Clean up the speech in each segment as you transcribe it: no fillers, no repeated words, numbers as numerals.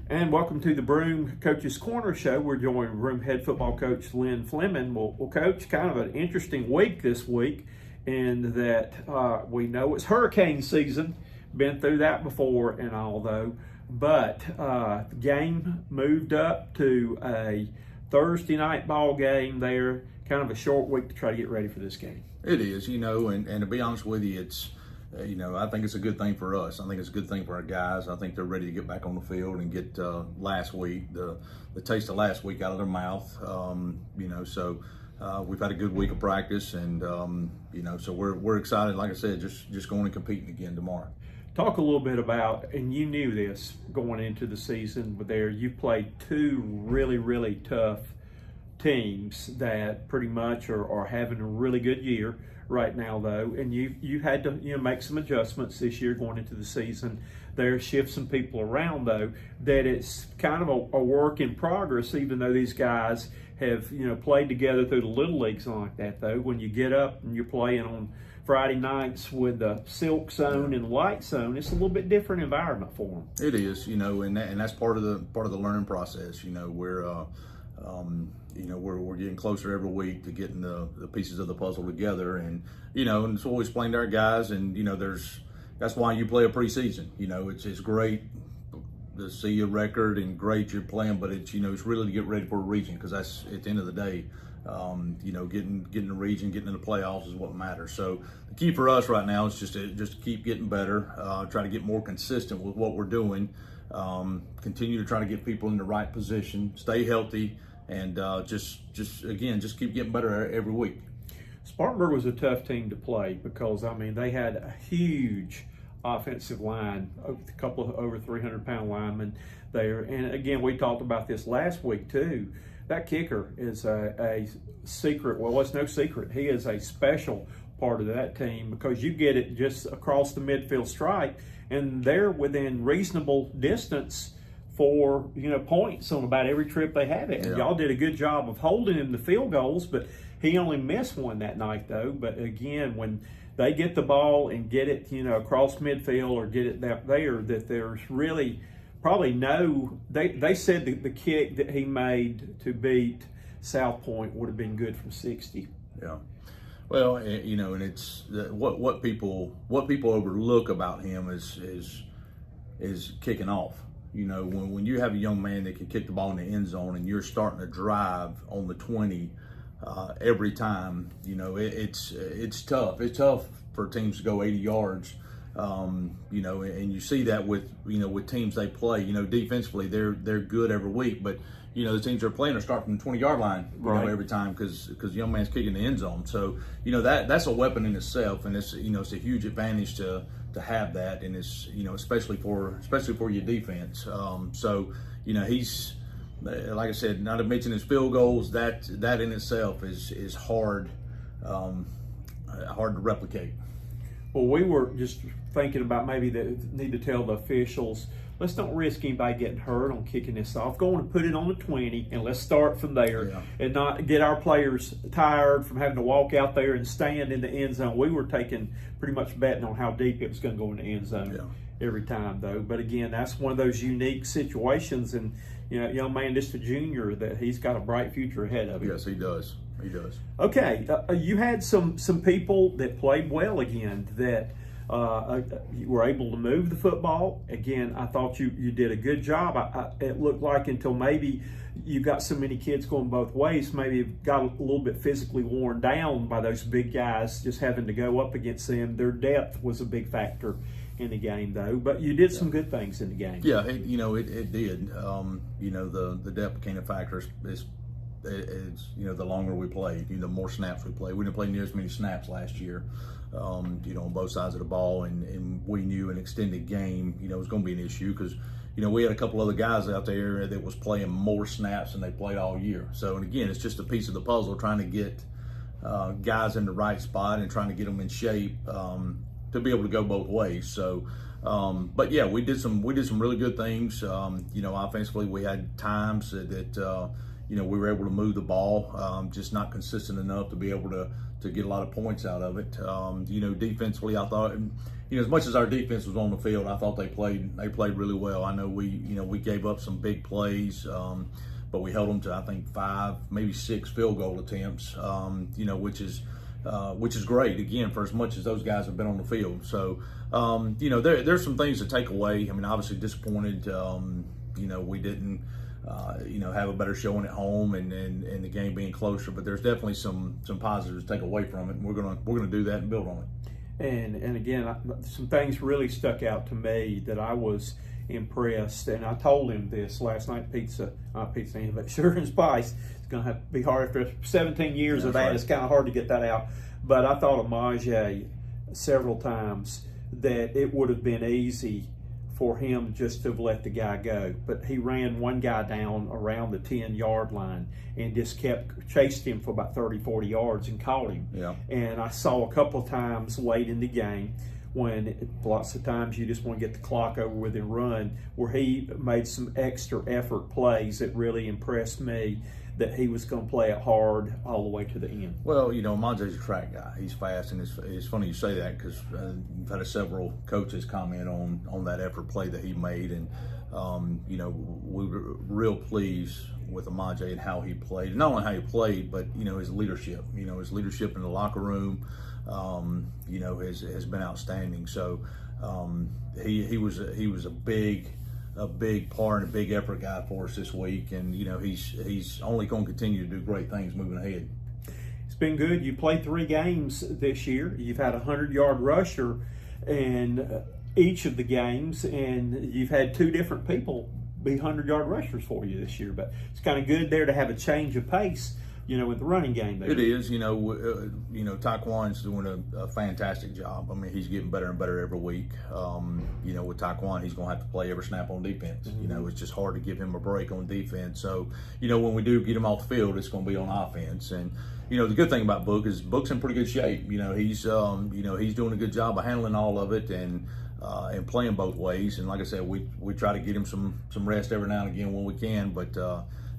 And welcome to the Broome Coach's Corner Show. We're joined with Broome head football coach Lynn Fleming. Well, Coach, kind of an interesting week this week in that we know it's hurricane season. Been through that before and all, though. But the game moved up to a Thursday night ball game there. Kind of a short week to try to get ready for this game. It is, and to be honest with you, it's, I think it's a good thing for us. I think it's a good thing for our guys. I think they're ready to get back on the field and get last week, the taste of last week out of their mouth. So we've had a good week of practice, and so we're excited. Like I said, just going and competing again tomorrow. Talk a little bit about, and you knew this going into the season, but you played two really, really tough teams that pretty much are having a really good year right now, though, and you had to make some adjustments this year going into the season. There, shift some people around, though, that it's kind of a work in progress, even though these guys have played together through the little leagues and like that. Though when you get up and you're playing on Friday nights with the silk zone and light zone, it's a little bit different environment for them. It is, and that's part of the learning process. We're getting closer every week to getting the pieces of the puzzle together, and it's always explained to our guys, and that's why you play a preseason. It's great to see your record and great you're playing, but it's really to get ready for a region, because that's at the end of the day, getting the region, getting in the playoffs is what matters. So the key for us right now is just to keep getting better, try to get more consistent with what we're doing, continue to try to get people in the right position, stay healthy, and just keep getting better every week. Spartanburg was a tough team to play because, they had a huge offensive line, a couple of over 300-pound linemen there. And again, we talked about this last week too. That kicker is a secret. Well, it's no secret. He is a special part of that team because you get it just across the midfield stripe, and they're within reasonable distance for points on about every trip they have it. And y'all did a good job of holding him to field goals, but he only missed one that night, though. But again, when they get the ball and get it across midfield or get it there, that there's really probably no. They said the kick that he made to beat South Point would have been good from 60. Yeah. Well, and it's what people overlook about him is kicking off. When you have a young man that can kick the ball in the end zone and you're starting to drive on the 20 every time, it's tough. It's tough for teams to go 80 yards, and you see that with teams they play. Defensively they're good every week, but the teams they're playing are starting from the 20-yard line every time because the young man's kicking the end zone. So that's a weapon in itself, and it's it's a huge advantage to have that, and it's especially for your defense. He's, like I said, not to mention his field goals. That in itself is hard to replicate. Well, we were just thinking about maybe that need to tell the officials, let's don't risk anybody getting hurt on kicking this off. Go on and put it on the 20, and let's start from there, and not get our players tired from having to walk out there and stand in the end zone. We were pretty much betting on how deep it was going to go in the end zone every time, though. But again, that's one of those unique situations, and young man, just a junior, that he's got a bright future ahead of him. Yes, he does. He does. Okay, you had some people that played well again that you were able to move the football. Again, I thought you did a good job. It looked like until maybe you got so many kids going both ways, maybe it got a little bit physically worn down by those big guys just having to go up against them. Their depth was a big factor in the game, though. But you did some good things in the game. Yeah, it did. The depth became a factor. It's the longer we played, the more snaps we played. We didn't play near as many snaps last year, on both sides of the ball, and we knew an extended game, was going to be an issue because, we had a couple other guys out there that was playing more snaps than they played all year. So, and again, it's just a piece of the puzzle trying to get guys in the right spot and trying to get them in shape to be able to go both ways. So, but yeah, we did some really good things. Offensively, we had times that we were able to move the ball, just not consistent enough to be able to get a lot of points out of it. Defensively, I thought, as much as our defense was on the field, I thought they played really well. I know we gave up some big plays, but we held them to, I think, 5, maybe 6 field goal attempts, which is great, again, for as much as those guys have been on the field. So, there's some things to take away. I mean, obviously disappointed, we didn't, have a better showing at home and the game being closer, but there's definitely some positives to take away from it, and we're gonna do that and build on it. And again, some things really stuck out to me that I was impressed, and I told him this last night. But sugar and spice. It's going to have to be hard after 17 years of that. Right. It's kind of hard to get that out. But I thought of Majay several times that it would have been easy for him just to have let the guy go. But he ran one guy down around the 10-yard line and just chased him for about 30, 40 yards and caught him. Yeah. And I saw a couple of times late in the game when lots of times you just want to get the clock over with and run, where he made some extra effort plays that really impressed me, that he was going to play it hard all the way to the end. Well, Majay's a track guy. He's fast, and it's funny you say that because we've had several coaches comment on that effort play that he made, and we were real pleased with Majay and how he played. Not only how he played, but his leadership. His leadership in the locker room, has been outstanding. So he was a big part and a big effort guy for us this week, and he's only going to continue to do great things moving ahead. It's been good. You played 3 games this year. You've had a 100-yard rusher in each of the games, and you've had 2 different people be 100-yard rushers for you this year. But it's kind of good there to have a change of pace, with the running game there. It is. Taekwon's doing a fantastic job. I mean, he's getting better and better every week. With Taekwon, he's going to have to play every snap on defense. Mm-hmm. It's just hard to give him a break on defense. So, when we do get him off the field, it's going to be on offense. And, the good thing about Book is Book's in pretty good shape. He's doing a good job of handling all of it and playing both ways. And like I said, we try to get him some rest every now and again when we can, but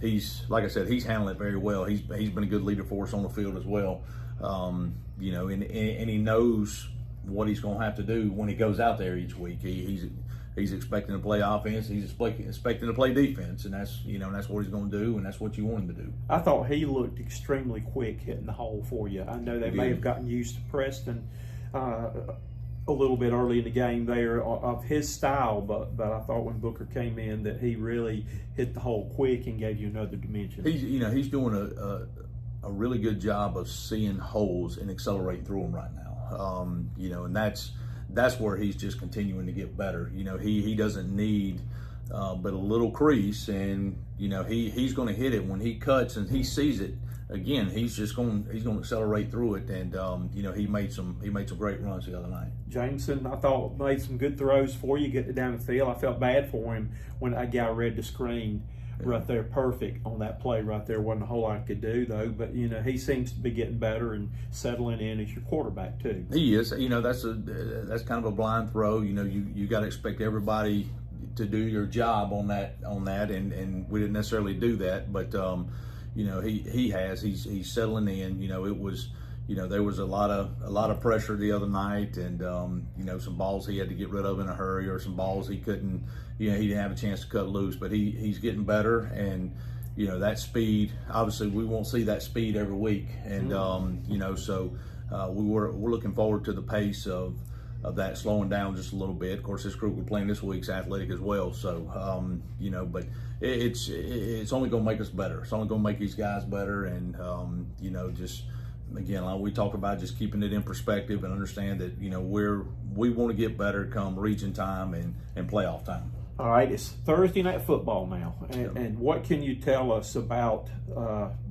he's handling it very well. He's been a good leader for us on the field as well. And he knows what he's going to have to do when he goes out there each week. He's expecting to play offense. He's expecting to play defense, and that's what he's going to do, and that's what you want him to do. I thought he looked extremely quick hitting the hole for you. I know they may have gotten used to Preston a little bit early in the game there of his style, but I thought when Booker came in that he really hit the hole quick and gave you another dimension. He's doing a really good job of seeing holes and accelerating through them right now. And that's where he's just continuing to get better. He doesn't need but a little crease, and he's going to hit it when he cuts and he sees it. Again, he's going to accelerate through it, and he made some great runs the other night. Jameson, I thought, made some good throws for you, getting it down the field. I felt bad for him when that guy read the screen right there, perfect on that play right there. Wasn't a whole lot I could do though, but he seems to be getting better and settling in as your quarterback too. He is. That's kind of a blind throw. You got to expect everybody to do your job on that, and we didn't necessarily do that, but. He's settling in. It was, there was a lot of pressure the other night, and some balls he had to get rid of in a hurry, or some balls he couldn't, he didn't have a chance to cut loose. But he's getting better, and that speed. Obviously, we won't see that speed every week, and so we're looking forward to the pace of that slowing down just a little bit. Of course, this group we're playing this week's athletic as well, so but it's only going to make us better. It's only going to make these guys better, and just again, like we talked about, just keeping it in perspective and understand that we want to get better come region time and playoff time. All right, it's Thursday night football now, and what can you tell us about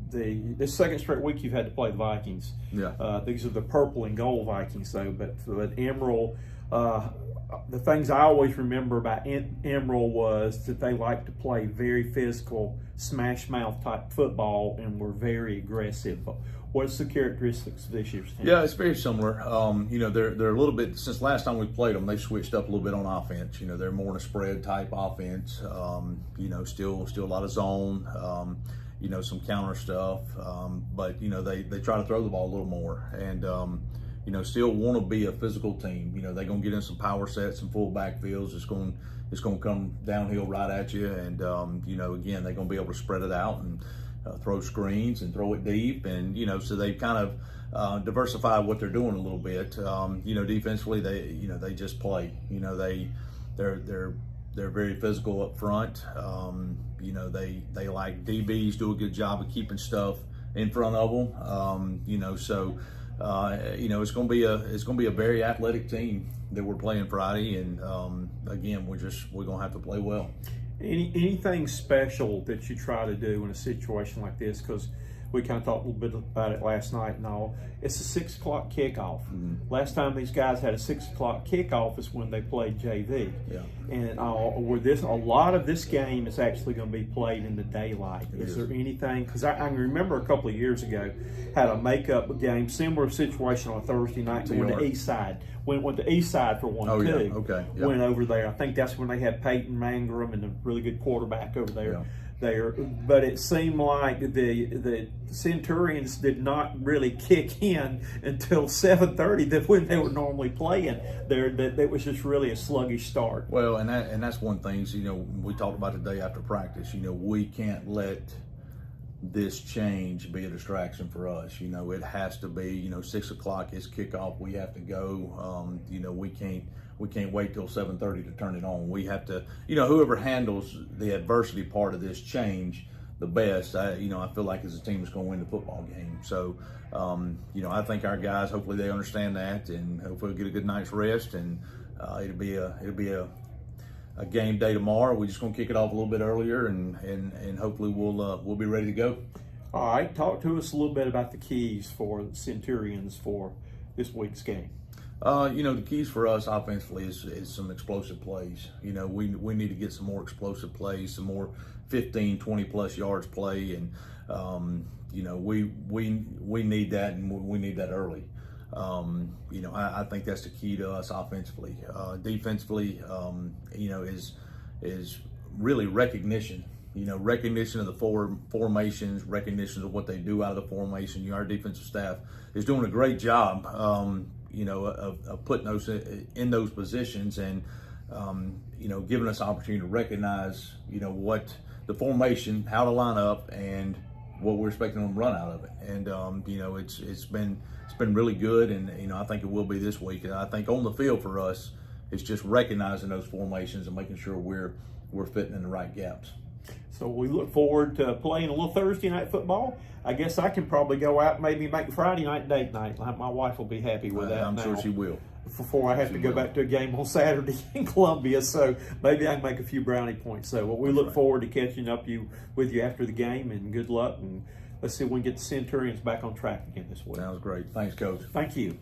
this second straight week you've had to play the Vikings? Yeah. These are the purple and gold Vikings, though. But Emerald, the things I always remember about Emerald was that they like to play very physical, smash mouth type football, and were very aggressive. What's the characteristics of this year's team? Yeah, it's very similar. They're a little bit, since last time we played them, they switched up a little bit on offense. They're more in a spread type offense. Still a lot of zone. Some counter stuff, but they try to throw the ball a little more, and still want to be a physical team. They're going to get in some power sets and full backfields. It's going to come downhill right at you, and again, they're going to be able to spread it out and throw screens and throw it deep, and so they kind of diversify what they're doing a little bit. Defensively, they just play. They're very physical up front. They like DBs, do a good job of keeping stuff in front of them. It's going to be a very athletic team that we're playing Friday, and again, we're going to have to play well. Anything special that you try to do in a situation like this? Because we kind of talked a little bit about it last night and all. It's a 6 o'clock kickoff. Mm-hmm. Last time these guys had a 6 o'clock kickoff is when they played JV. Yeah. And a lot of this game is actually going to be played in the daylight. Is there anything? Because I remember a couple of years ago had a makeup game, similar situation on a Thursday night when the East Side went to East Side for one too. Yeah. Okay. Yeah. Went over there. I think that's when they had Peyton Mangrum and a really good quarterback over there. Yeah. But it seemed like the Centurions did not really kick in until 7:30. That when they were normally playing, that was just really a sluggish start. Well, and that's one thing. We talked about the day after practice. We can't let this change be a distraction for us. It has to be. 6 o'clock is kickoff. We have to go. We can't wait till 7:30 to turn it on. We have to, whoever handles the adversity part of this change the best, I feel like as a team is going to win the football game. So, I think our guys, hopefully they understand that, and hopefully we'll get a good night's rest, and it'll be a game day tomorrow. We're just going to kick it off a little bit earlier, and hopefully we'll be ready to go. All right, talk to us a little bit about the keys for the Centurions for this week's game. The keys for us offensively is some explosive plays. We need to get some more explosive plays, some more 15, 20-plus yards play, and we need that, and we need that early. I think that's the key to us offensively. Defensively, is really recognition. Recognition of the formations, recognition of what they do out of the formation. Our defensive staff is doing a great job. Of putting those in those positions, and giving us opportunity to recognize what the formation, how to line up, and what we're expecting them to run out of it. And it's been really good, and I think it will be this week. And I think on the field for us, it's just recognizing those formations and making sure we're fitting in the right gaps. So we look forward to playing a little Thursday night football. I guess I can probably go out and maybe make Friday night date night. My wife will be happy with that. I'm sure she will. Before I have to go back to a game on Saturday in Columbia, so maybe I can make a few brownie points. So we look forward to catching up with you after the game, and good luck. And let's see if we can get the Centurions back on track again this week. Sounds great. Thanks, Coach. Thank you.